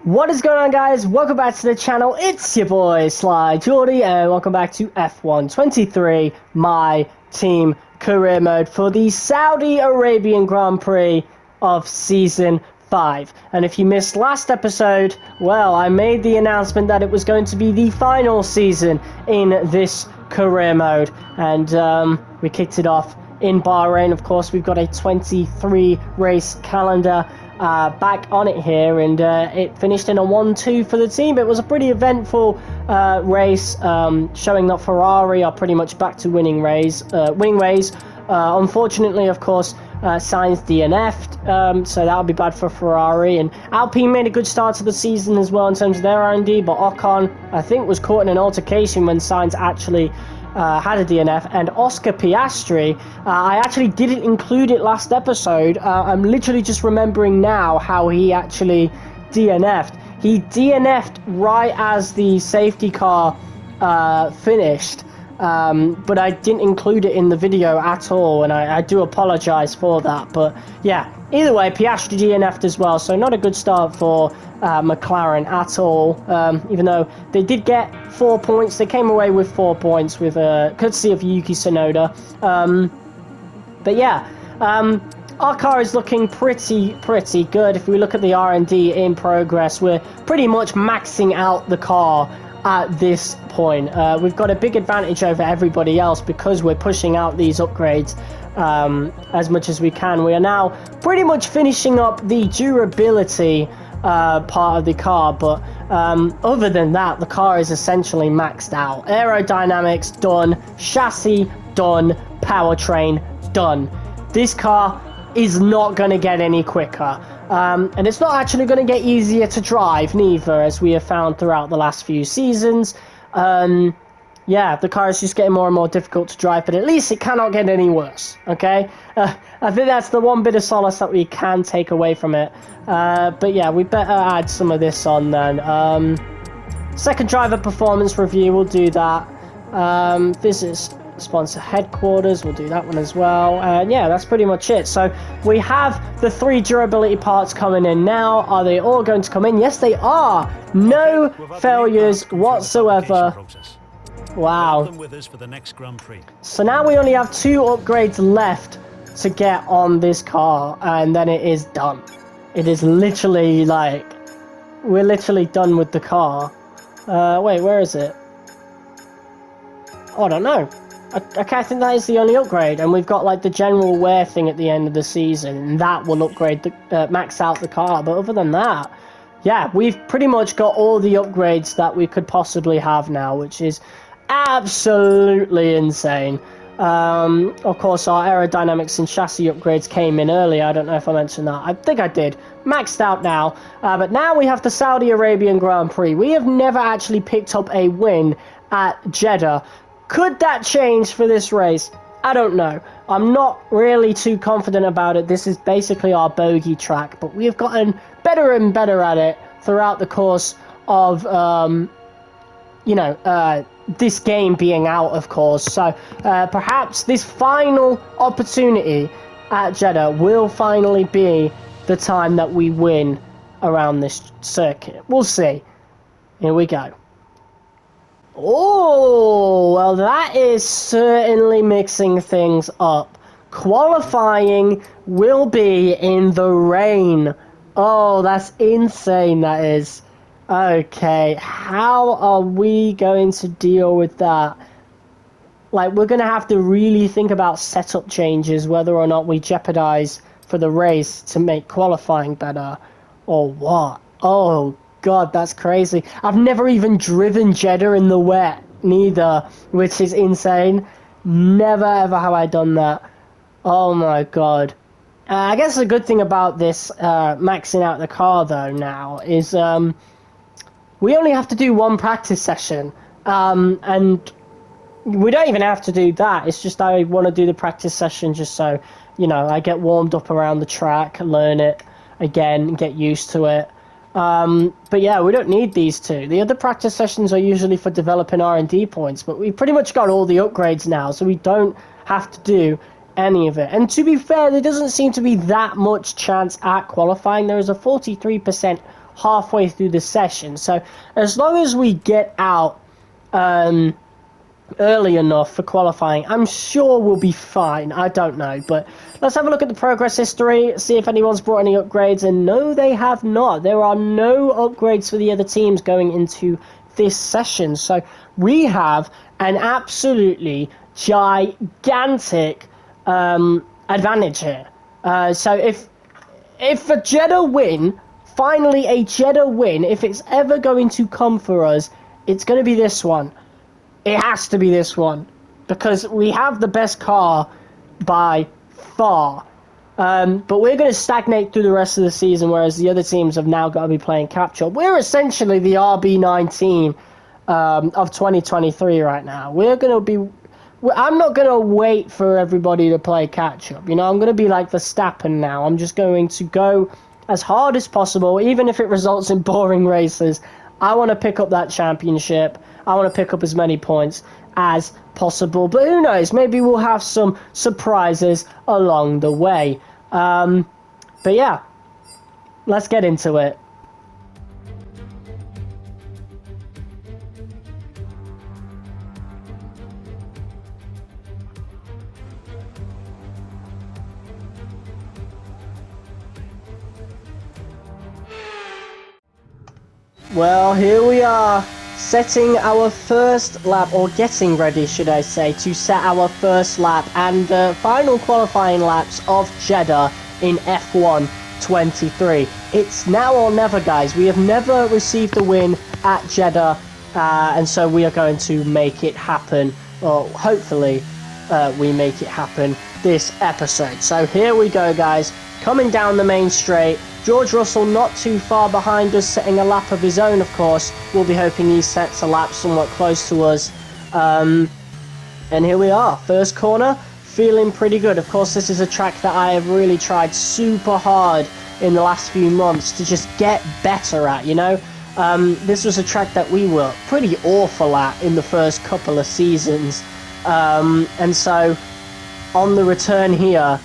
What is going on, guys? Welcome back to the channel. It's your boy Sly Jordy, and welcome back to F123 My Team career mode for the Saudi Arabian Grand Prix of Season 5. And if you missed last episode, well, I made the announcement that it was going to be the final season in this career mode, and we kicked it off in Bahrain. Of course, we've got a 23 race calendar back on it here, and it finished in a 1-2 for the team. It was a pretty eventful race, showing that Ferrari are pretty much back to winning ways. Unfortunately, of course, Sainz DNF'd, so that would be bad for Ferrari. And Alpine made a good start to the season as well in terms of their R&D, but Ocon, I think, was caught in an altercation when Sainz actually had a DNF. And Oscar Piastri, I actually didn't include it last episode. I'm literally just remembering now how he actually DNF'd. He DNF'd right as the safety car finished, but I didn't include it in the video at all, and I do apologize for that. But yeah, either way, Piastri DNF'd as well, so not a good start for McLaren at all. Even though they did get 4 points, they came away with 4 points with courtesy of Yuki Tsunoda. But yeah, our car is looking pretty good. If we look at the R&D in progress, we're pretty much maxing out the car at this point. We've got a big advantage over everybody else because we're pushing out these upgrades as much as we can. We are now pretty much finishing up the durability part of the car, but other than that, the car is essentially maxed out. Aerodynamics done, chassis done, powertrain done. This car is not going to get any quicker, and it's not actually going to get easier to drive neither, as we have found throughout the last few seasons. Yeah, the car is just getting more and more difficult to drive, but at least it cannot get any worse, okay? I think that's the one bit of solace that we can take away from it. But yeah, we better add some of this on then. Second driver performance review, we'll do that. Visit sponsor headquarters, we'll do that one as well. And yeah, that's pretty much it. So we have the 3 durability parts coming in now. Are they all going to come in? Yes, they are. No failures whatsoever. Wow. So now we only have 2 upgrades left to get on this car, and then it is done. It is literally like, we're literally done with the car. Wait, where is it? Oh, I don't know. I can't think that is the only upgrade, and we've got like the general wear thing at the end of the season, and that will upgrade the max out the car. But other than that, yeah, we've pretty much got all the upgrades that we could possibly have now, which is absolutely insane. Of course, our aerodynamics and chassis upgrades came in earlier. I don't know if I mentioned that. I think I did. Maxed out now. But now we have the Saudi Arabian Grand Prix. We have never actually picked up a win at Jeddah. Could that change for this race? I don't know. I'm not really too confident about it. This is basically our bogey track, but we have gotten better and better at it throughout the course of, this game being out, of course. So perhaps this final opportunity at Jeddah will finally be the time that we win around this circuit. We'll see. Here we go. Oh, well, that is certainly mixing things up. Qualifying will be in the rain. Oh, that's insane, that is. Okay, how are we going to deal with that? Like, we're going to have to really think about setup changes, whether or not we jeopardize for the race to make qualifying better, or what? Oh, God, that's crazy. I've never even driven Jeddah in the wet, neither, which is insane. Never, ever have I done that. Oh, my God. I guess the good thing about this maxing out the car, though, now, is we only have to do 1 practice session, and we don't even have to do that. It's just I want to do the practice session just so, you know, I get warmed up around the track, learn it again, get used to it. But yeah, we don't need these 2. The other practice sessions are usually for developing R&D points, but we pretty much got all the upgrades now, so we don't have to do any of it. And to be fair, there doesn't seem to be that much chance at qualifying. There is a 43% halfway through the session. So as long as we get out early enough for qualifying, I'm sure we'll be fine. I don't know, but let's have a look at the progress history, see if anyone's brought any upgrades, and no, they have not. There are no upgrades for the other teams going into this session, so we have an absolutely gigantic advantage here. So if a JEDDAH win, finally a JEDDAH win, if it's ever going to come for us, it's going to be this one. It has to be this one, because we have the best car by far. But we're going to stagnate through the rest of the season, whereas the other teams have now got to be playing catch-up. We're essentially the RB19 of 2023 right now. We're going to be... I'm not going to wait for everybody to play catch-up. You know, I'm going to be like Verstappen now. I'm just going to go as hard as possible, even if it results in boring races. I want to pick up that championship. I want to pick up as many points as possible. But who knows? Maybe we'll have some surprises along the way. But yeah, let's get into it. Well, here we are, setting our first lap, or getting ready, should I say, to set our first lap and final qualifying laps of JEDDAH in F1 23. It's now or never, guys. We have never received a win at JEDDAH, and so we are going to make it happen, or hopefully we make it happen this episode. So here we go, guys, coming down the main straight. George Russell not too far behind us, setting a lap of his own, of course. We'll be hoping he sets a lap somewhat close to us. And here we are, first corner, feeling pretty good. Of course, this is a track that I have really tried super hard in the last few months to just get better at, you know. This was a track that we were pretty awful at in the first couple of seasons. And so, on the return here,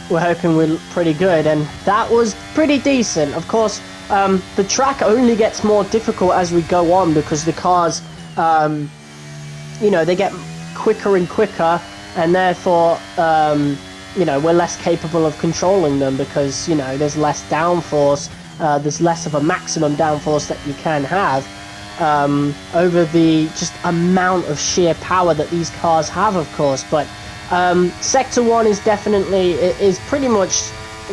we're hoping we're pretty good, and that was pretty decent. Of course, the track only gets more difficult as we go on, because the cars, you know, they get quicker and quicker, and therefore, you know, we're less capable of controlling them, because, you know, there's less downforce, there's less of a maximum downforce that you can have over the just amount of sheer power that these cars have, of course. But Sector 1 is definitely, is pretty much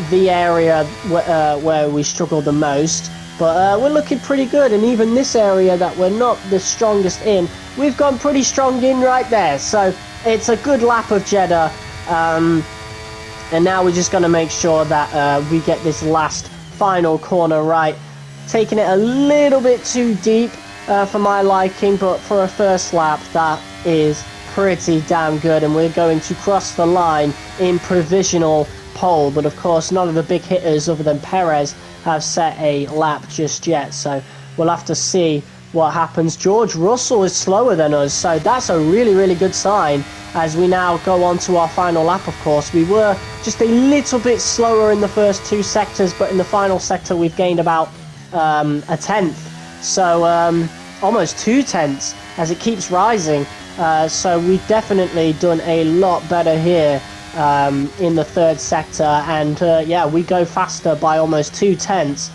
the area where we struggle the most, but we're looking pretty good, and even this area that we're not the strongest in, we've gone pretty strong in right there. So it's a good lap of JEDDAH, and now we're just going to make sure that we get this last final corner right, taking it a little bit too deep for my liking, but for a first lap that is pretty damn good, and we're going to cross the line in provisional pole. But of course, none of the big hitters other than Perez have set a lap just yet, so we'll have to see what happens. George Russell is slower than us, so that's a really good sign as we now go on to our final lap. Of course, we were just a little bit slower in the first two sectors, but in the final sector we've gained about a tenth, so almost 2/10 as it keeps rising. So we've definitely done a lot better here in the third sector, and yeah, we go faster by almost 2/10.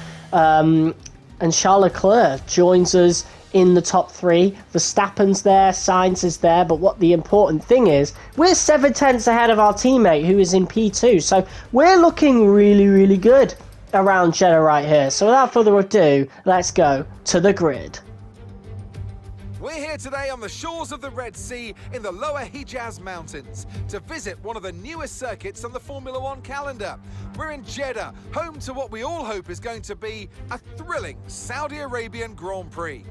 And Charles Leclerc joins us in the top three. Verstappen's there, Sainz is there, but what the important thing is, we're 7/10 ahead of our teammate who is in P2, so we're looking really good around JEDDAH right here. So without further ado, let's go to the grid. We're here today on the shores of the Red Sea in the Lower Hejaz Mountains to visit one of the newest circuits on the Formula One calendar. We're in JEDDAH, home to what we all hope is going to be a thrilling Saudi Arabian Grand Prix.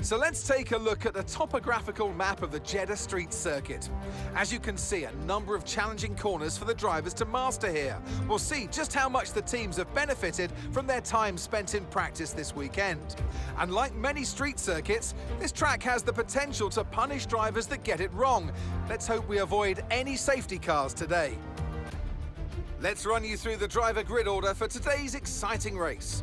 So let's take a look at the topographical map of the JEDDAH Street Circuit. As you can see, a number of challenging corners for the drivers to master here. We'll see just how much the teams have benefited from their time spent in practice this weekend. And like many street circuits, this track has the potential to punish drivers that get it wrong. Let's hope we avoid any safety cars today. Let's run you through the driver grid order for today's exciting race.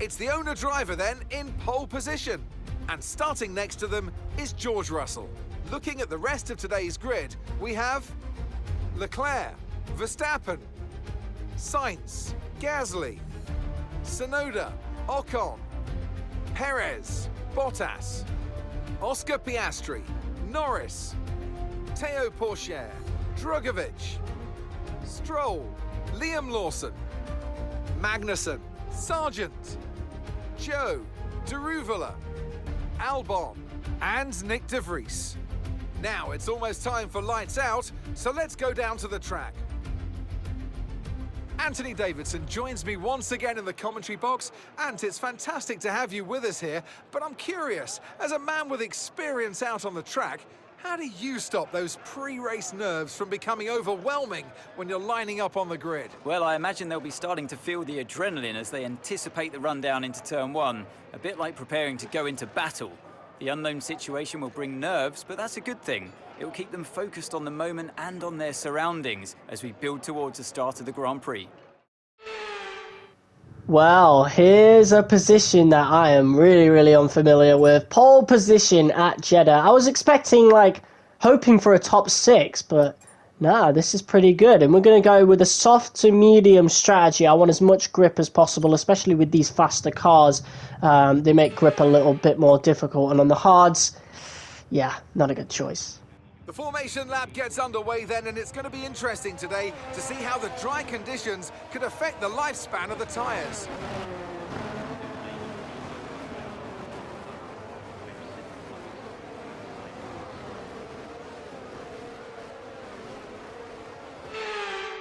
It's the owner-driver then in pole position. And starting next to them is George Russell. Looking at the rest of today's grid, we have Leclerc, Verstappen, Sainz, Gasly, Tsunoda, Ocon, Perez, Bottas, Oscar Piastri, Norris, Teo Pourchaire, Drugovich, Stroll, Liam Lawson, Magnussen, Sargent, Joe, Deruvala, Albon, and Nick de Vries. Now it's almost time for lights out, so let's go down to the track. Anthony Davidson joins me once again in the commentary box. Ant, it's fantastic to have you with us here, but I'm curious, as a man with experience out on the track, how do you stop those pre-race nerves from becoming overwhelming when you're lining up on the grid? Well, I imagine they'll be starting to feel the adrenaline as they anticipate the run down into turn one, a bit like preparing to go into battle. The unknown situation will bring nerves, but that's a good thing. It will keep them focused on the moment and on their surroundings as we build towards the start of the Grand Prix. Well, here's a position that I am really unfamiliar with. Pole position at Jeddah. I was expecting, hoping for a top 6, but nah, this is pretty good. And we're going to go with a soft to medium strategy. I want as much grip as possible, especially with these faster cars. They make grip a little bit more difficult. And on the hards, yeah, not a good choice. The formation lap gets underway then, and it's going to be interesting today to see how the dry conditions could affect the lifespan of the tyres.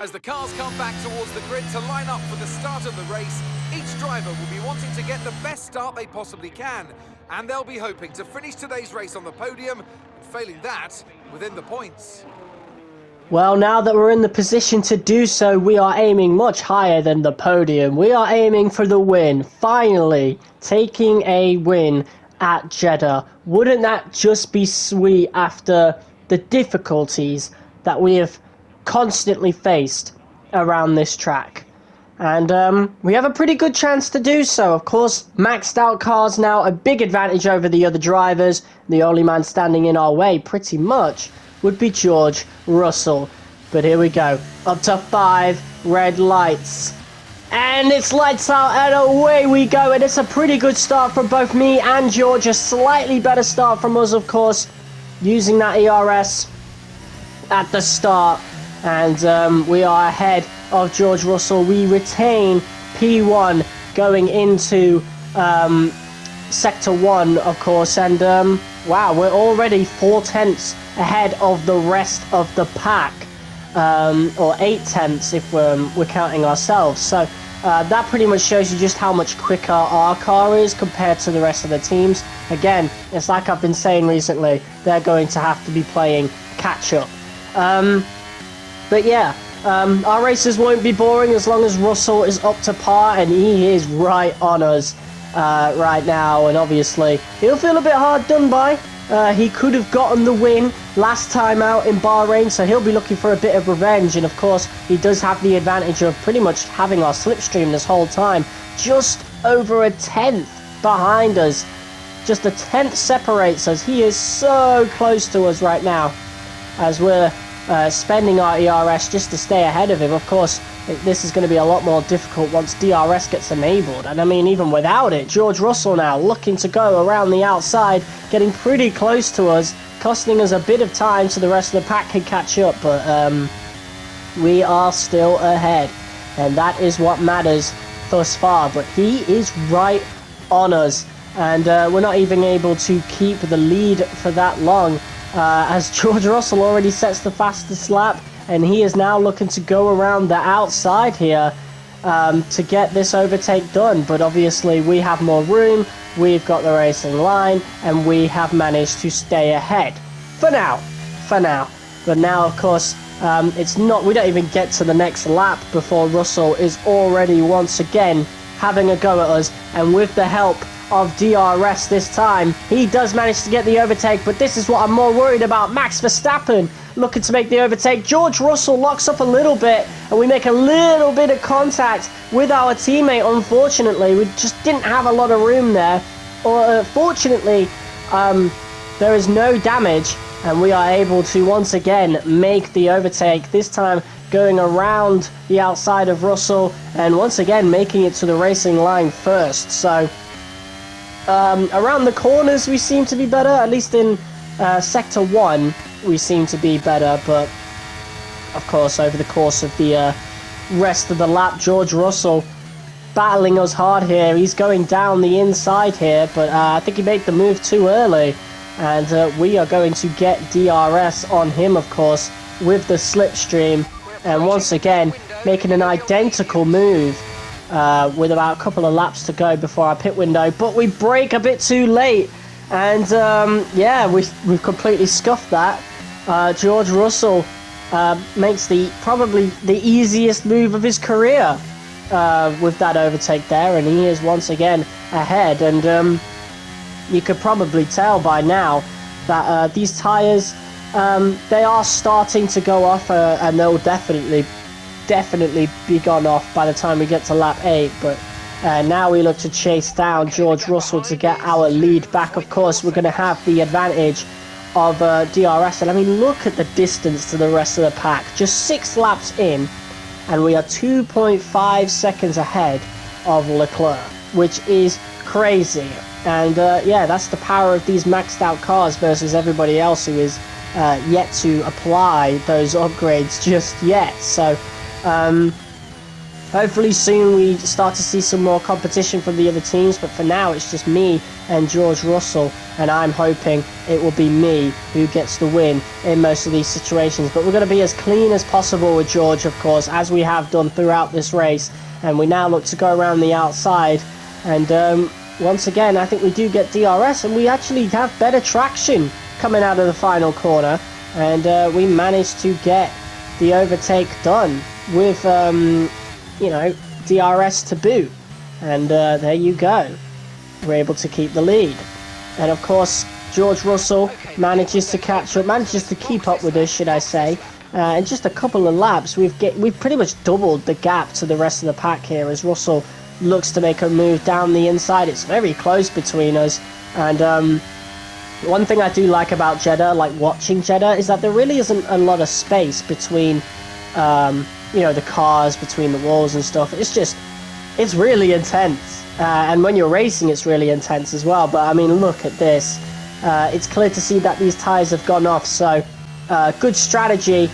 As the cars come back towards the grid to line up for the start of the race, each driver will be wanting to get the best start they possibly can, and they'll be hoping to finish today's race on the podium, and failing that, within the points. Well, now that we're in the position to do so, we are aiming much higher than the podium. We are aiming for the win. Finally, taking a win at Jeddah. Wouldn't that just be sweet after the difficulties that we have constantly faced around this track? And we have a pretty good chance to do so. Of course, maxed out cars now, a big advantage over the other drivers. The only man standing in our way, pretty much, would be George Russell. But here we go, up to 5 red lights. And it's lights out and away we go. And it's a pretty good start from both me and George. A slightly better start from us, of course, using that ERS at the start. And we are ahead of George Russell. We retain P1 going into Sector 1, of course. And wow, we're already 4/10 ahead of the rest of the pack. Or 8/10 if we're counting ourselves. So that pretty much shows you just how much quicker our car is compared to the rest of the teams. Again, it's like I've been saying recently, they're going to have to be playing catch up. But yeah, our races won't be boring as long as Russell is up to par, and he is right on us right now. And obviously, he'll feel a bit hard done by. He could have gotten the win last time out in Bahrain, so he'll be looking for a bit of revenge. And of course, he does have the advantage of pretty much having our slipstream this whole time. Just over a 10th behind us. Just a 10th separates us. He is so close to us right now as we're spending our ERS just to stay ahead of him. Of course, this is going to be a lot more difficult once DRS gets enabled. And I mean, even without it, George Russell now looking to go around the outside, getting pretty close to us, costing us a bit of time so the rest of the pack can catch up. But we are still ahead, and that is what matters thus far. But he is right on us, and we're not even able to keep the lead for that long. As George Russell already sets the fastest lap, and he is now looking to go around the outside here to get this overtake done. But obviously we have more room, we've got the racing line, and we have managed to stay ahead. For now. But now, of course, it's not. We don't even get to the next lap before Russell is already once again having a go at us, and with the help of DRS this time. He does manage to get the overtake, but this is what I'm more worried about. Max Verstappen looking to make the overtake. George Russell locks up a little bit, and we make a little bit of contact with our teammate. Unfortunately, we just didn't have a lot of room there. Or fortunately, there is no damage, and we are able to once again make the overtake, this time going around the outside of Russell, and once again making it to the racing line first. So around the corners we seem to be better, at least in sector 1 we seem to be better, but of course over the course of the rest of the lap, George Russell battling us hard here. He's going down the inside here, but I think he made the move too early, and we are going to get DRS on him, of course, with the slipstream, and once again making an identical move with about a couple of laps to go before our pit window, but we brake a bit too late, and yeah, we've completely scuffed that. George Russell makes probably the easiest move of his career with that overtake there, and he is once again ahead. And you could probably tell by now that these tyres, they are starting to go off, and they'll definitely be gone off by the time we get to lap 8. But now we look to chase down George Russell to get our lead back. Of course, we're going to have the advantage of DRS, and I mean, look at the distance to the rest of the pack. Just 6 laps in, and we are 2.5 seconds ahead of Leclerc, which is crazy. And yeah, that's the power of these maxed out cars versus everybody else who is yet to apply those upgrades just yet. So hopefully soon we start to see some more competition from the other teams, but for now it's just me and George Russell, and I'm hoping it will be me who gets the win in most of these situations. But we're going to be as clean as possible with George, of course, as we have done throughout this race, and we now look to go around the outside, and once again I think we do get DRS, and we actually have better traction coming out of the final corner, and we managed to get the overtake done with you know, DRS to boot, and there you go, we're able to keep the lead. And of course George Russell manages to catch up, manages to keep up with us, should I say. In just a couple of laps we've pretty much doubled the gap to the rest of the pack here, as Russell looks to make a move down the inside. It's very close between us, and one thing I do like about Jeddah, like watching Jeddah, is that there really isn't a lot of space between you know, the cars, between the walls and stuff. It's really intense, and when you're racing it's really intense as well. But I mean, look at this, it's clear to see that these tyres have gone off, so good strategy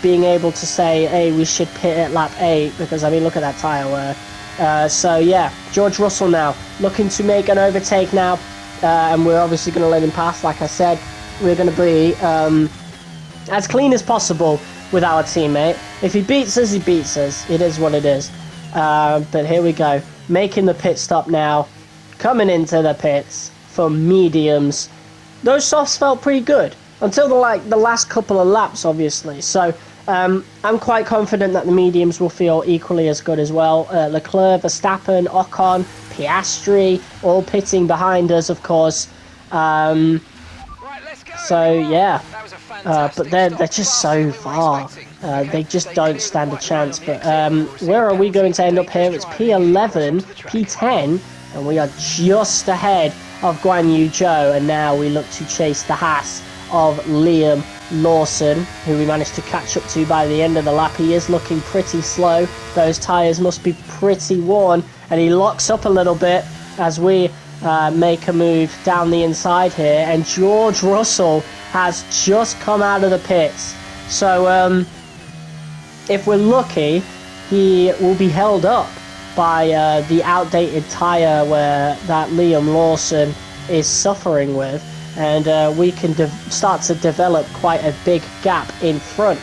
being able to say, hey, we should pit at lap 8, because I mean, look at that tyre wear. So yeah, George Russell now looking to make an overtake now, and we're obviously going to let him pass. Like I said, we're going to be as clean as possible with our teammate. If he beats us, he beats us. It is what it is. But here we go, making the pit stop now, coming into the pits for mediums. Those softs felt pretty good until the last couple of laps, obviously. So I'm quite confident that the mediums will feel equally as good as well. Leclerc, Verstappen, Ocon, Piastri, all pitting behind us, of course. So yeah, but they're just so far. They just don't stand a chance. But where are we going to end up here? It's P11, P10, and we are just ahead of Guan Yu Zhou. And now we look to chase the Haas of Liam Lawson, who we managed to catch up to by the end of the lap. He is looking pretty slow. Those tyres must be pretty worn, and he locks up a little bit as we make a move down the inside here, and George Russell has just come out of the pits. So if we're lucky, he will be held up by the outdated tyre where that Liam Lawson is suffering with, and we can start to develop quite a big gap in front.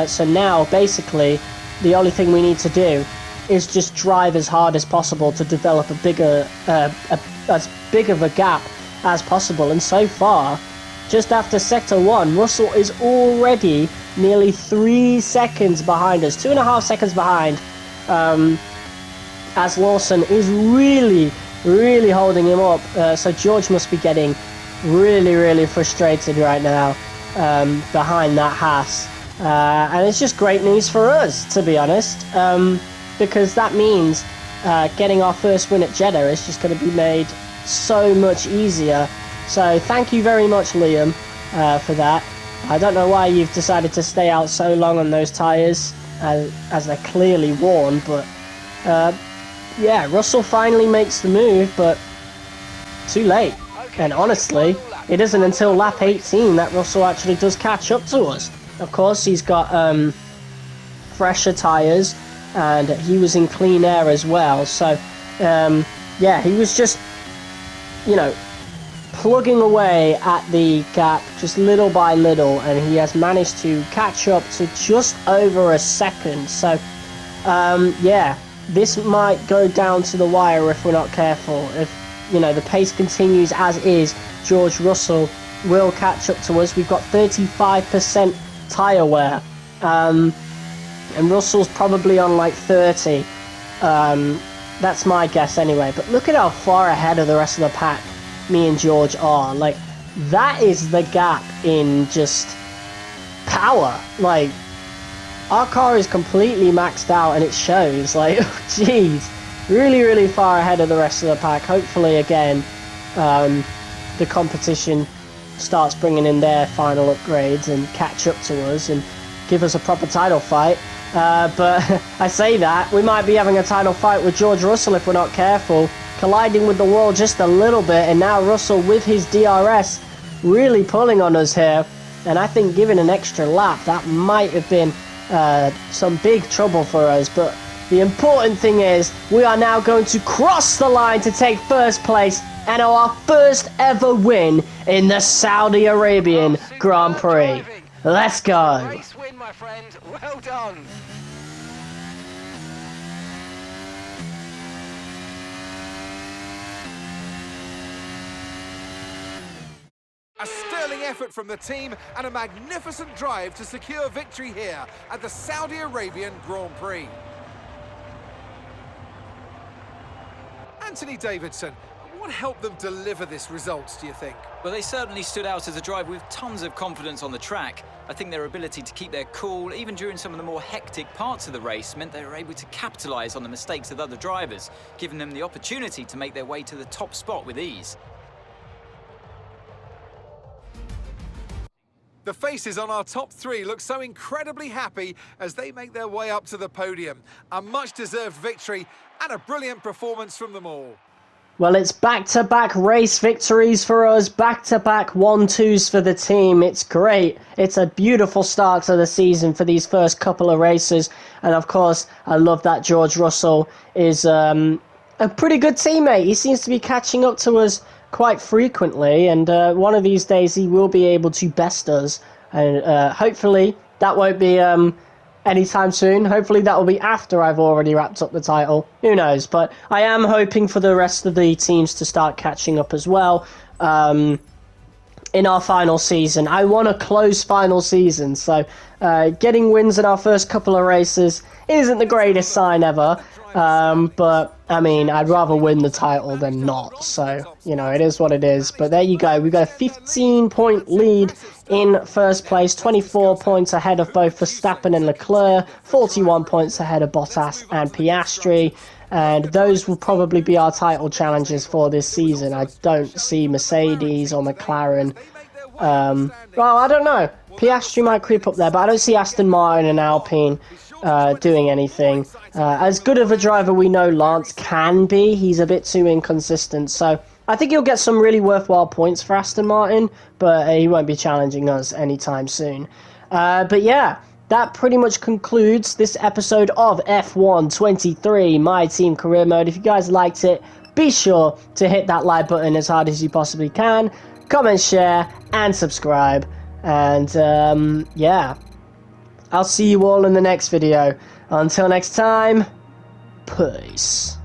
So now basically the only thing we need to do is just drive as hard as possible to develop a bigger, as big of a gap as possible. And so far, just after Sector 1, Russell is already nearly 3 seconds behind us, 2.5 seconds behind, as Lawson is really really holding him up. So George must be getting really frustrated right now behind that Haas. And it's just great news for us, to be honest, because that means getting our first win at Jeddah is just going to be made so much easier. So thank you very much, Liam, for that. I don't know why you've decided to stay out so long on those tyres, as they're clearly worn, but yeah, Russell finally makes the move, but too late. And honestly, it isn't until lap 18 that Russell actually does catch up to us. Of course, he's got fresher tyres, and he was in clean air as well. So, yeah, he was just, you know, plugging away at the gap just little by little, and he has managed to catch up to just over a second. So, yeah, this might go down to the wire if we're not careful. If, you know, the pace continues as is, George Russell will catch up to us. We've got 35% tyre wear, and Russell's probably on like 30. That's my guess anyway. But look at how far ahead of the rest of the pack me and George are. Like, that is the gap in just power. Like, our car is completely maxed out, and it shows. Like, jeez, really far ahead of the rest of the pack. Hopefully, again, the competition starts bringing in their final upgrades and catch up to us and give us a proper title fight. But I say that, we might be having a title fight with George Russell if we're not careful, colliding with the wall just a little bit, and now Russell with his DRS really pulling on us here. And I think given an extra lap, that might have been some big trouble for us. But the important thing is we are now going to cross the line to take first place and our first ever win in the Saudi Arabian Grand Prix. Let's go. Race win, my friend. Well done. A sterling effort from the team and a magnificent drive to secure victory here at the Saudi Arabian Grand Prix. Anthony Davidson, what helped them deliver this result, do you think? Well, they certainly stood out as a driver with tons of confidence on the track. I think their ability to keep their cool, even during some of the more hectic parts of the race, meant they were able to capitalise on the mistakes of other drivers, giving them the opportunity to make their way to the top spot with ease. The faces on our top three look so incredibly happy as they make their way up to the podium. A much-deserved victory and a brilliant performance from them all. Well, it's back-to-back race victories for us, back-to-back 1-2s for the team. It's great. It's a beautiful start to the season for these first couple of races. And of course, I love that George Russell is a pretty good teammate. He seems to be catching up to us quite frequently, and one of these days he will be able to best us, and hopefully that won't be anytime soon. Hopefully that will be after I've already wrapped up the title. Who knows? But I am hoping for the rest of the teams to start catching up as well in our final season. I want a close final season, so getting wins in our first couple of races isn't the greatest sign ever, but I mean, I'd rather win the title than not, so, you know, it is what it is. But there you go, we've got a 15-point lead in first place, 24 points ahead of both Verstappen and Leclerc, 41 points ahead of Bottas and Piastri, and those will probably be our title challenges for this season. I don't see Mercedes or McLaren. Well, I don't know. Piastri might creep up there, but I don't see Aston Martin and Alpine doing anything. As good of a driver we know Lance can be, he's a bit too inconsistent, so I think he'll get some really worthwhile points for Aston Martin, but he won't be challenging us anytime soon. But yeah, that pretty much concludes this episode of F1 23 My Team Career Mode. If you guys liked it, be sure to hit that like button as hard as you possibly can, comment, share, and subscribe. And yeah, I'll see you all in the next video. Until next time, peace.